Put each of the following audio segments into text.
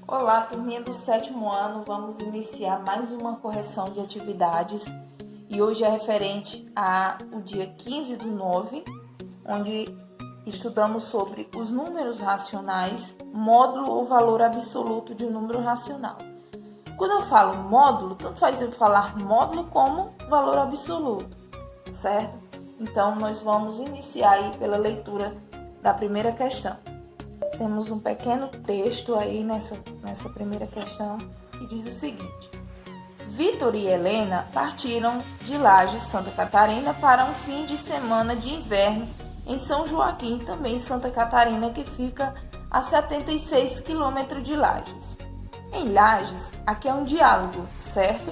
Olá, turminha do 7º ano, vamos iniciar mais uma correção de atividades e hoje é referente ao dia 15/9, onde estudamos sobre os números racionais, módulo ou valor absoluto de um número racional. Quando eu falo módulo, tanto faz eu falar módulo como valor absoluto, certo? Então, nós vamos iniciar aí pela leitura da primeira questão. Temos um pequeno texto aí nessa primeira questão que diz o seguinte: Vitor e Helena partiram de Lages, Santa Catarina, para um fim de semana de inverno em São Joaquim, também em Santa Catarina, que fica a 76 quilômetros de Lages. Em Lages, aqui é um diálogo, certo?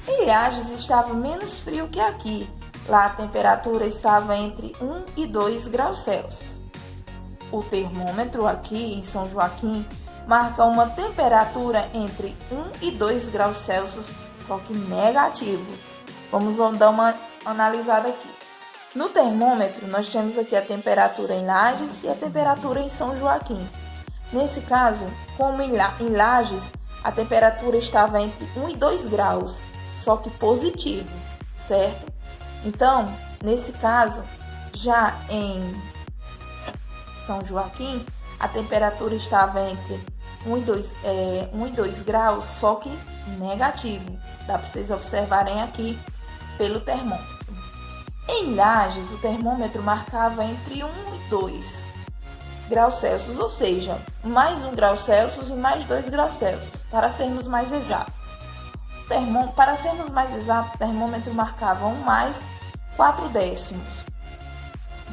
Em Lages estava menos frio que aqui. Lá a temperatura estava entre 1 e 2 graus Celsius. O termômetro aqui em São Joaquim marca uma temperatura entre 1 e 2 graus Celsius, só que negativo. Vamos dar uma analisada aqui. No termômetro, nós temos aqui a temperatura em Lages e a temperatura em São Joaquim. Nesse caso, como em Lages, a temperatura estava entre 1 e 2 graus, só que positivo, certo? Então, nesse caso, já em São Joaquim, a temperatura estava entre 1 e 2 graus, só que negativo. Dá para vocês observarem aqui pelo termômetro. Em Lages, o termômetro marcava entre 1 e 2 graus Celsius, ou seja, mais 1 grau Celsius e mais 2 graus Celsius, para sermos mais exatos. Para sermos mais exatos, o termômetro marcava 1 mais 4 décimos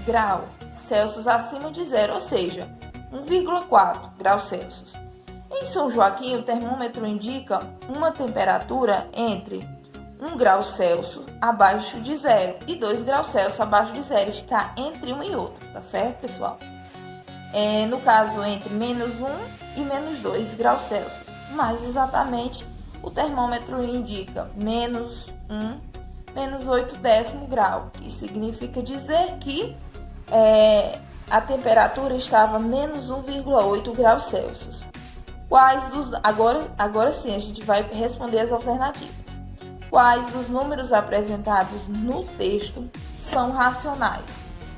grau Celsius acima de zero, ou seja, 1,4 graus Celsius. Em São Joaquim, o termômetro indica uma temperatura entre 1 grau Celsius abaixo de zero e 2 graus Celsius abaixo de zero. Está entre um e outro, tá certo, pessoal? No caso, entre menos 1 e menos 2 graus Celsius. Mais exatamente, o termômetro indica menos 1, menos 8 décimo grau, que significa dizer que a temperatura estava menos 1,8 graus Celsius. Agora sim, a gente vai responder as alternativas. Quais dos números apresentados no texto são racionais?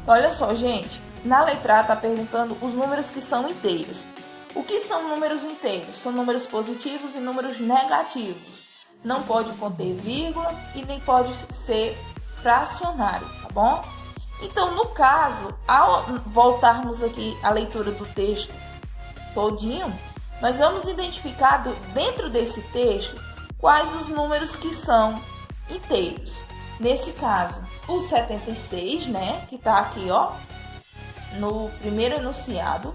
Olha só, gente, na letra A está perguntando os números que são inteiros. O que são números inteiros? São números positivos e números negativos. Não pode conter vírgula e nem pode ser fracionário, tá bom? Então, no caso, ao voltarmos aqui à leitura do texto todinho, nós vamos identificar dentro desse texto quais os números que são inteiros. Nesse caso, o 76, né, que está aqui, ó, no primeiro enunciado.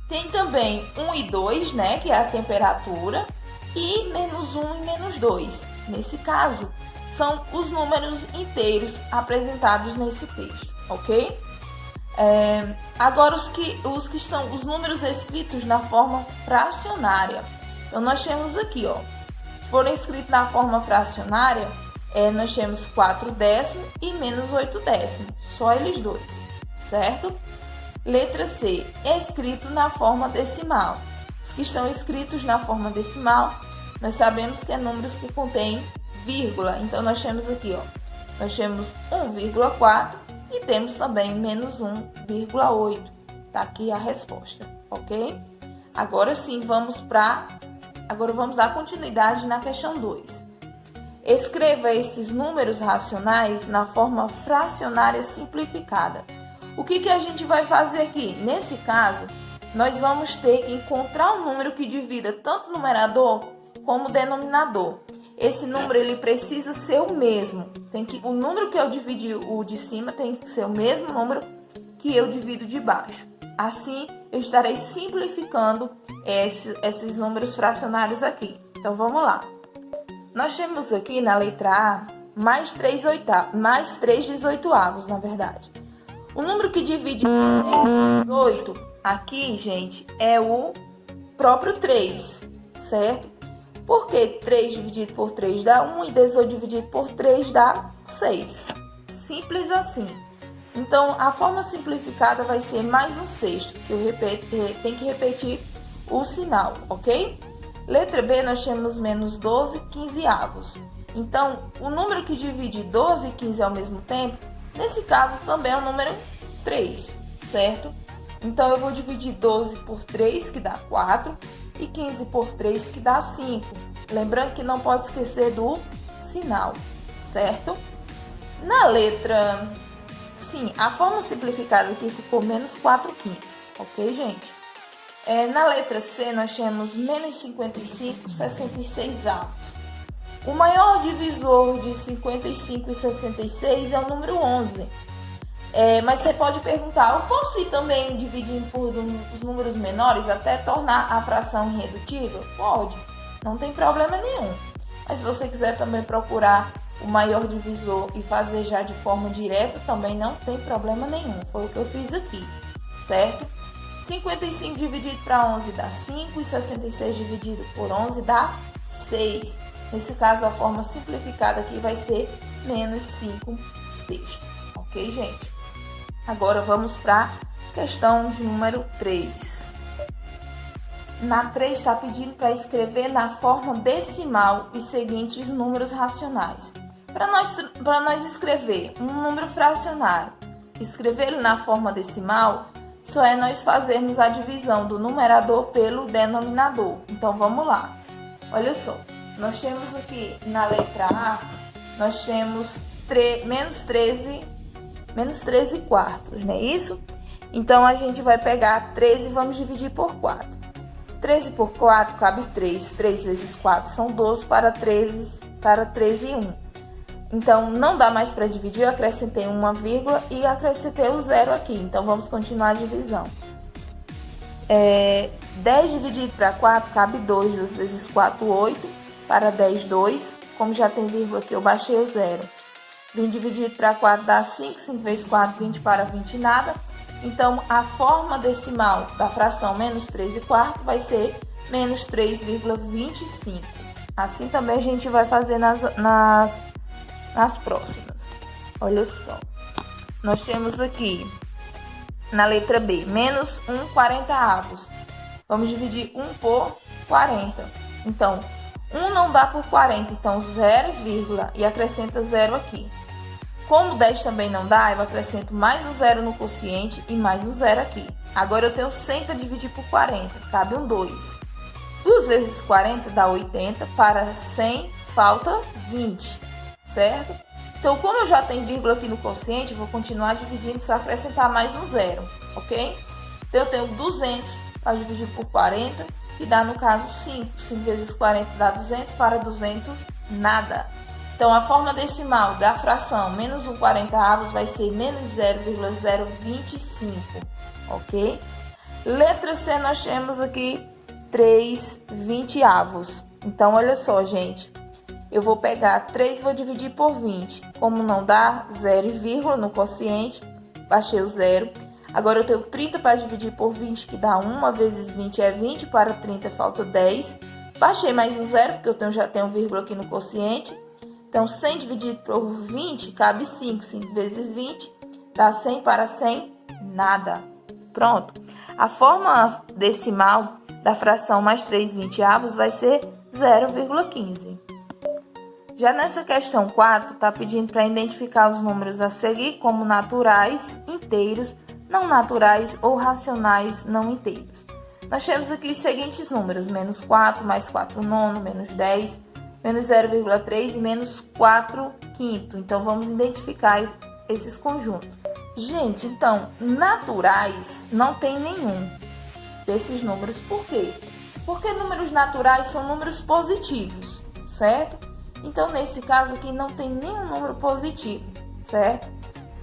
Tem também 1 e 2, né, que é a temperatura, e menos 1 e menos 2. Nesse caso, são os números inteiros apresentados nesse texto, ok? Agora, os que são os números escritos na forma fracionária. Então, nós temos aqui, ó, foram escritos na forma fracionária, nós temos 4 décimos e menos 8 décimos, só eles dois, certo? Letra C, escrito na forma decimal. Os que estão escritos na forma decimal, nós sabemos que é números que contêm vírgula. Então, nós temos aqui, ó, nós temos 1,4 e temos também menos 1,8. Tá aqui a resposta, ok? Agora sim, vamos dar continuidade na questão 2. Escreva esses números racionais na forma fracionária simplificada. O que a gente vai fazer aqui? Nesse caso, nós vamos ter que encontrar um número que divida tanto o numerador como o denominador. Esse número ele precisa ser o mesmo. O número que eu dividi o de cima tem que ser o mesmo número que eu divido de baixo. Assim, eu estarei simplificando esses números fracionários aqui. Então, vamos lá. Nós temos aqui na letra A mais 3 18avos, na verdade. O número que divide 3 18, aqui, gente, é o próprio 3, certo? Porque 3 dividido por 3 dá 1 e 18 dividido por 3 dá 6. Simples assim. Então, a forma simplificada vai ser mais um sexto, que eu tenho que repetir o sinal, ok? Letra B, nós temos menos 12 quinzeavos. Então, o número que divide 12 e 15 ao mesmo tempo, nesse caso também é o número 3, certo? Então, eu vou dividir 12 por 3, que dá 4, e 15 por 3, que dá 5. Lembrando que não pode esquecer do sinal, certo? Na letra... Sim, a forma simplificada aqui ficou menos 4 quintos, ok, gente? Na letra C, nós temos menos 55, 66 avos. O maior divisor de 55 e 66 é o número 11. Mas você pode perguntar, eu posso ir também dividindo por os números menores até tornar a fração irredutível? Pode, não tem problema nenhum. Mas se você quiser também procurar o maior divisor e fazer já de forma direta, também não tem problema nenhum. Foi o que eu fiz aqui, certo? 55 dividido para 11 dá 5 e 66 dividido por 11 dá 6. Nesse caso, a forma simplificada aqui vai ser menos 5 sextos, ok, gente? Agora vamos para a questão de número 3. Na 3 está pedindo para escrever na forma decimal os seguintes números racionais. Para nós escrever um número fracionário, escrevê-lo na forma decimal, só é nós fazermos a divisão do numerador pelo denominador. Então, vamos lá. Olha só, nós temos aqui na letra A, nós temos menos 13 quartos, não é isso? Então, a gente vai pegar 13 e vamos dividir por 4. 13 por 4 cabe 3. 3 vezes 4 são 12 para 13 e 1. Então, não dá mais para dividir, eu acrescentei uma vírgula e acrescentei o zero aqui. Então, vamos continuar a divisão. 10 dividido para 4 cabe 2. 2 vezes 4, 8. Para 10, 2. Como já tem vírgula aqui, eu baixei o zero. 20 dividido para 4 dá 5. 5 vezes 4, 20 para 20, nada. Então, a forma decimal da fração menos 13 quartos vai ser menos 3,25. Assim também a gente vai fazer nas próximas. Olha só. Nós temos aqui, na letra B, menos 1 40avos. Vamos dividir 1 por 40. Então, 1 não dá por 40, então 0, e acrescenta 0 aqui. Como 10 também não dá, eu acrescento mais um 0 no quociente e mais um 0 aqui. Agora eu tenho 100 para dividir por 40, cabe um 2. 2 vezes 40 dá 80, para 100 falta 20, certo? Então, como eu já tenho vírgula aqui no quociente, eu vou continuar dividindo, só acrescentar mais um 0, ok? Então, eu tenho 200 para dividir por 40, que dá, no caso, 5. 5 vezes 40 dá 200, para 200, nada. Então, a forma decimal da fração menos 1 40avos vai ser menos 0,025, ok? Letra C, nós temos aqui 3 20avos. Então, olha só, gente. Eu vou pegar 3 e vou dividir por 20. Como não dá 0 e vírgula no quociente, baixei o 0. Agora, eu tenho 30 para dividir por 20, que dá 1 vezes 20 é 20, para 30 falta 10. Baixei mais um 0, porque eu já tenho vírgula aqui no quociente. Então, 100 dividido por 20 cabe 5. 5 vezes 20 dá 100, para 100, nada. Pronto. A forma decimal da fração mais 3 20avos vai ser 0,15. Já nessa questão 4, está pedindo para identificar os números a seguir como naturais, inteiros, não naturais ou racionais não inteiros. Nós temos aqui os seguintes números: menos 4, mais 4 nono, menos 10, menos 0,3 e menos 4 quinto. Então, vamos identificar esses conjuntos. Gente, então, naturais não tem nenhum desses números. Por quê? Porque números naturais são números positivos, certo? Então, nesse caso aqui, não tem nenhum número positivo, certo?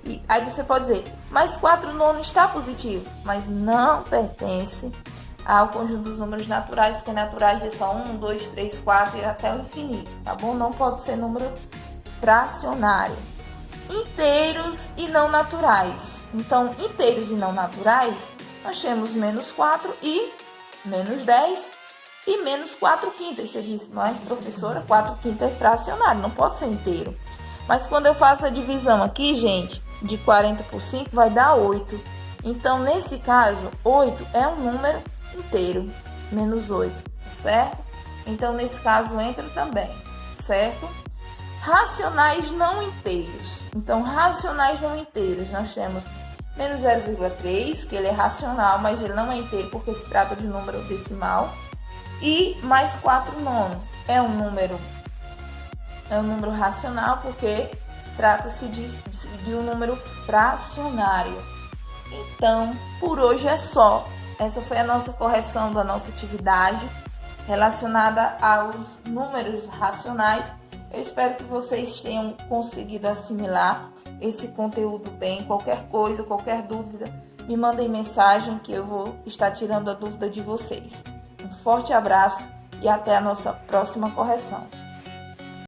E aí você pode dizer, mas 4 nono está positivo, mas não pertence ao conjunto dos números naturais, porque naturais é só 1, 2, 3, 4 e até o infinito, tá bom? Não pode ser número fracionário. Inteiros e não naturais. Então, inteiros e não naturais, nós temos menos 4 e menos 10 e menos 4 quintas. Você diz, mas professora, 4 quintas é fracionário, não pode ser inteiro. Mas quando eu faço a divisão aqui, gente, de 40 por 5 vai dar 8. Então, nesse caso, 8 é um número inteiro. menos 8, certo? Então, nesse caso, entra também, certo? Racionais não inteiros. Então, racionais não inteiros, nós temos menos 0,3, que ele é racional, mas ele não é inteiro porque se trata de número decimal. E mais 4 nono. É um número racional porque trata-se de um número fracionário. Então, por hoje é só. Essa foi a nossa correção da nossa atividade relacionada aos números racionais. Eu espero que vocês tenham conseguido assimilar esse conteúdo bem. Qualquer coisa, qualquer dúvida, me mandem mensagem que eu vou estar tirando a dúvida de vocês. Um forte abraço e até a nossa próxima correção.